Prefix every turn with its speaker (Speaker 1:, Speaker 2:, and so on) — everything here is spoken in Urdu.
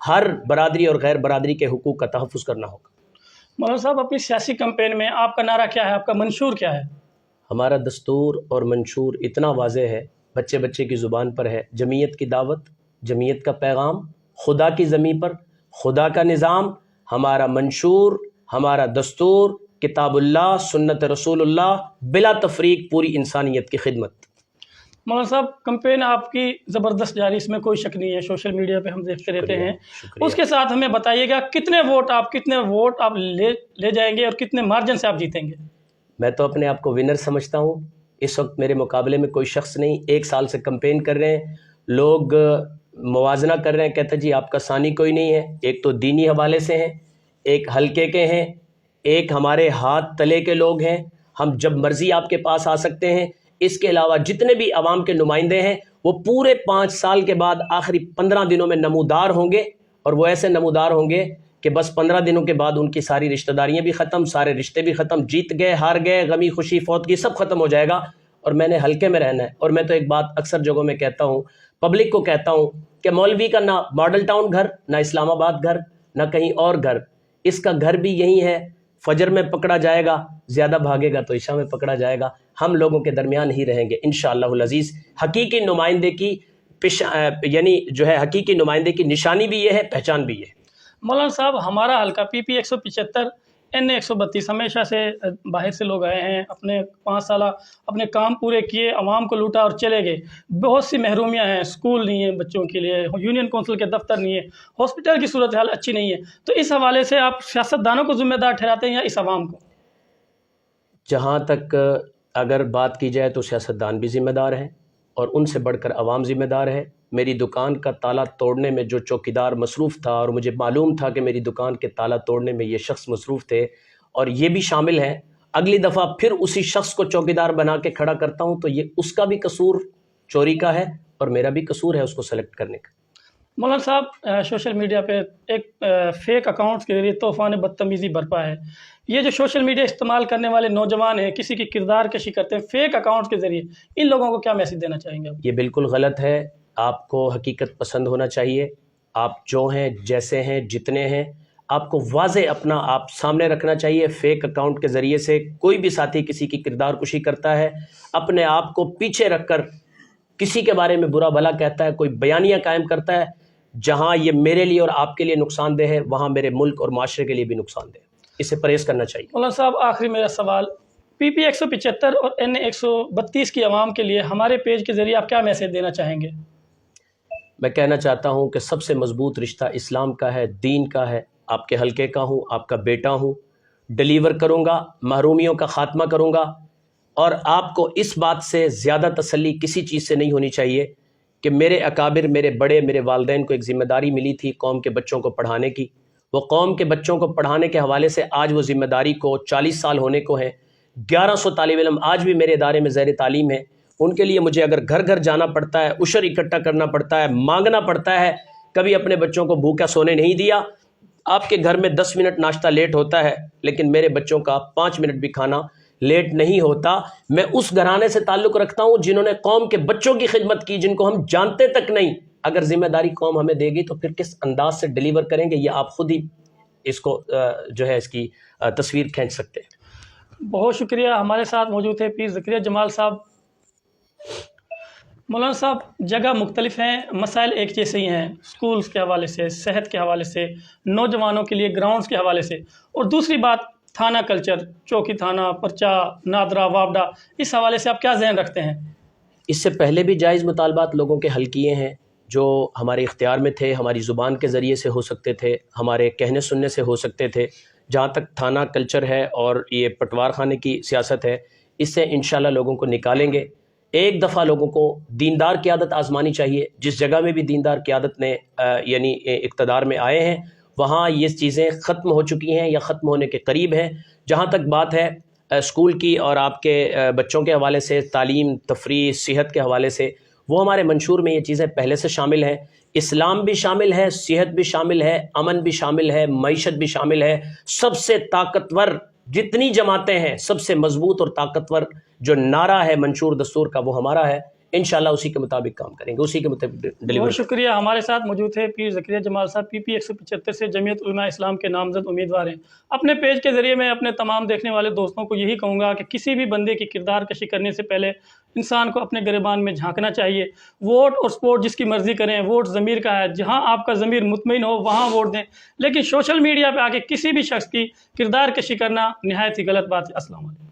Speaker 1: ہر برادری اور غیر برادری کے حقوق کا تحفظ کرنا ہوگا۔
Speaker 2: مولانا صاحب اپنی سیاسی کمپین میں آپ کا نعرہ کیا ہے، آپ کا منشور کیا ہے؟
Speaker 1: ہمارا دستور اور منشور اتنا واضح ہے، بچے بچے کی زبان پر ہے، جمعیت کی دعوت، جمعیت کا پیغام، خدا کی زمین پر خدا کا نظام۔ ہمارا منشور، ہمارا دستور کتاب اللہ، سنت رسول اللہ، بلا تفریق پوری انسانیت کی خدمت۔
Speaker 2: مولانا صاحب کمپین آپ کی زبردست جاری، اس میں کوئی شک نہیں ہے، سوشل میڈیا پہ ہم دیکھتے رہتے ہیں۔ اس کے ساتھ ہمیں بتائیے گا کتنے ووٹ آپ لے جائیں گے اور کتنے مارجن سے آپ جیتیں گے؟
Speaker 1: میں تو اپنے آپ کو ونر سمجھتا ہوں۔ اس وقت میرے مقابلے میں کوئی شخص نہیں، 1 سال سے کمپین کر رہے ہیں، لوگ موازنہ کر رہے ہیں، کہتے ہیں جی آپ کا ثانی کوئی نہیں ہے۔ ایک تو دینی حوالے سے ہیں، ایک حلقے کے ہیں، ایک ہمارے ہاتھ تلے کے لوگ ہیں، ہم جب مرضی آپ کے پاس آ سکتے ہیں۔ اس کے علاوہ جتنے بھی عوام کے نمائندے ہیں وہ پورے 5 سال کے بعد آخری 15 دنوں میں نمودار ہوں گے، اور وہ ایسے نمودار ہوں گے کہ بس 15 دنوں کے بعد ان کی ساری رشتہ داریاں بھی ختم، سارے رشتے بھی ختم، جیت گئے ہار گئے، غمی خوشی فوتگی سب ختم ہو جائے گا، اور میں نے حلقے میں رہنا ہے۔ اور میں تو ایک بات اکثر جگہوں میں کہتا ہوں، پبلک کو کہتا ہوں کہ مولوی کا نہ ماڈل ٹاؤن گھر، نہ اسلام آباد گھر، نہ کہیں اور گھر، اس کا گھر بھی یہی ہے۔ فجر میں پکڑا جائے گا، زیادہ بھاگے گا تو عشاء میں پکڑا جائے گا، ہم لوگوں کے درمیان ہی رہیں گے انشاءاللہ العزیز۔ حقیقی نمائندے کی یعنی جو ہے حقیقی نمائندے کی نشانی بھی یہ ہے، پہچان بھی یہ ہے۔
Speaker 2: مولانا صاحب ہمارا حلقہ PP 175 NA 132 ہمیشہ سے باہر سے لوگ آئے ہیں، اپنے 5 سالہ اپنے کام پورے کیے، عوام کو لوٹا اور چلے گئے۔ بہت سی محرومیاں ہیں، اسکول نہیں ہے بچوں کے لیے، یونین کونسل کے دفتر نہیں ہے، ہاسپٹل کی صورتحال اچھی نہیں ہے، تو اس حوالے سے آپ سیاستدانوں کو ذمہ دار ٹھہراتے ہیں یا اس عوام کو؟
Speaker 1: جہاں تک اگر بات کی جائے تو سیاستدان بھی ذمہ دار ہیں، اور ان سے بڑھ کر عوام ذمہ دار ہے۔ میری دکان کا تالا توڑنے میں جو چوکیدار مصروف تھا، اور مجھے معلوم تھا کہ میری دکان کے تالا توڑنے میں یہ شخص مصروف تھے، اور یہ بھی شامل ہیں، اگلی دفعہ پھر اسی شخص کو چوکیدار بنا کے کھڑا کرتا ہوں، تو یہ اس کا بھی قصور چوری کا ہے اور میرا بھی قصور ہے اس کو سلیکٹ کرنے کا۔
Speaker 2: مولانا صاحب سوشل میڈیا پہ ایک فیک اکاؤنٹس کے ذریعے طوفان بدتمیزی برپا ہے۔ یہ جو سوشل میڈیا استعمال کرنے والے نوجوان ہیں، کسی کی کردار کشی کرتے ہیں فیک اکاؤنٹس کے ذریعے، ان لوگوں کو کیا میسج دینا چاہیں گے آپ؟
Speaker 1: یہ بالکل غلط ہے۔ آپ کو حقیقت پسند ہونا چاہیے، آپ جو ہیں، جیسے ہیں، جتنے ہیں، آپ کو واضح اپنا آپ سامنے رکھنا چاہیے۔ فیک اکاؤنٹ کے ذریعے سے کوئی بھی ساتھی کسی کی کردار کشی کرتا ہے، اپنے آپ کو پیچھے رکھ کر کسی کے بارے میں برا بھلا کہتا ہے، کوئی بیانیہ قائم کرتا ہے، جہاں یہ میرے لیے اور آپ کے لیے نقصان دہ ہے، وہاں میرے ملک اور معاشرے کے لیے بھی نقصان دہ ہے، اسے پرہیز کرنا چاہیے۔
Speaker 2: مولانا صاحب آخری میرا سوال، PP 175 اور NA 132 کی عوام کے لیے ہمارے پیج کے ذریعے آپ کیا میسج دینا چاہیں گے؟
Speaker 1: میں کہنا چاہتا ہوں کہ سب سے مضبوط رشتہ اسلام کا ہے، دین کا ہے، آپ کے حلقے کا ہوں، آپ کا بیٹا ہوں، ڈیلیور کروں گا، محرومیوں کا خاتمہ کروں گا، اور آپ کو اس بات سے زیادہ تسلی کسی چیز سے نہیں ہونی چاہیے کہ میرے اکابر، میرے بڑے، میرے والدین کو ایک ذمہ داری ملی تھی قوم کے بچوں کو پڑھانے کی، وہ قوم کے بچوں کو پڑھانے کے حوالے سے آج وہ ذمہ داری کو 40 سال ہونے کو ہیں، 1100 طالب علم آج بھی میرے ادارے میں زیر تعلیم ہیں، ان کے لیے مجھے اگر گھر گھر جانا پڑتا ہے، عشر اکٹھا کرنا پڑتا ہے، مانگنا پڑتا ہے، کبھی اپنے بچوں کو بھوکا سونے نہیں دیا۔ آپ کے گھر میں 10 منٹ ناشتہ لیٹ ہوتا ہے، لیکن میرے بچوں کا 5 منٹ بھی کھانا لیٹ نہیں ہوتا۔ میں اس گھرانے سے تعلق رکھتا ہوں جنہوں نے قوم کے بچوں کی خدمت کی، جن کو ہم جانتے تک نہیں۔ اگر ذمہ داری قوم ہمیں دے گی تو پھر کس انداز سے ڈیلیور کریں گے، یہ آپ خود ہی اس کو جو ہے اس کی تصویر کھینچ سکتے ہیں۔
Speaker 2: بہت شکریہ، ہمارے ساتھ موجود ہے پیر زکریا جمال صاحب۔ مولانا صاحب جگہ مختلف ہیں، مسائل ایک جیسے ہی ہیں، سکولز کے حوالے سے، صحت کے حوالے سے، نوجوانوں کے لیے گراؤنڈز کے حوالے سے، اور دوسری بات تھانہ کلچر، چوکی تھانہ، پرچہ، نادرا، وابڈا، اس حوالے سے آپ کیا ذہن رکھتے ہیں؟
Speaker 1: اس سے پہلے بھی جائز مطالبات لوگوں کے حل کیے ہیں جو ہمارے اختیار میں تھے، ہماری زبان کے ذریعے سے ہو سکتے تھے، ہمارے کہنے سننے سے ہو سکتے تھے۔ جہاں تک تھانہ کلچر ہے اور یہ پٹوار خانے کی سیاست ہے، اس سے انشاءاللہ لوگوں کو نکالیں گے۔ ایک دفعہ لوگوں کو دیندار قیادت آزمانی چاہیے۔ جس جگہ میں بھی دیندار قیادت نے یعنی اقتدار میں آئے ہیں، وہاں یہ چیزیں ختم ہو چکی ہیں یا ختم ہونے کے قریب ہیں۔ جہاں تک بات ہے اسکول کی اور آپ کے بچوں کے حوالے سے، تعلیم، تفریح، صحت کے حوالے سے، وہ ہمارے منشور میں یہ چیزیں پہلے سے شامل ہیں۔ اسلام بھی شامل ہے، صحت بھی شامل ہے، امن بھی شامل ہے، معیشت بھی شامل ہے۔ سب سے طاقتور جتنی جماعتیں ہیں، سب سے مضبوط اور طاقتور جو نعرہ ہے منشور دستور کا، وہ ہمارا ہے۔ انشاءاللہ اسی کے مطابق کام کریں گے، اسی کے مطابق ڈلیور.
Speaker 2: بہت شکریہ. ہمارے ساتھ موجود تھے پیر زکریا جمال صاحب، پی پی 175 سے جمعیت علماء اسلام کے نامزد امیدوار ہیں. اپنے پیج کے ذریعے میں اپنے تمام دیکھنے والے دوستوں کو یہی کہوں گا کہ کسی بھی بندے کی کردار کشی کرنے سے پہلے انسان کو اپنے گریبان میں جھانکنا چاہیے. ووٹ اور سپورٹ جس کی مرضی کریں، ووٹ ضمیر کا ہے، جہاں آپ کا ضمیر مطمئن ہو وہاں ووٹ دیں، لیکن سوشل میڈیا پہ آ کے کسی بھی شخص کی کردار کشی کرنا نہایت ہی غلط بات ہے. السلام علیکم.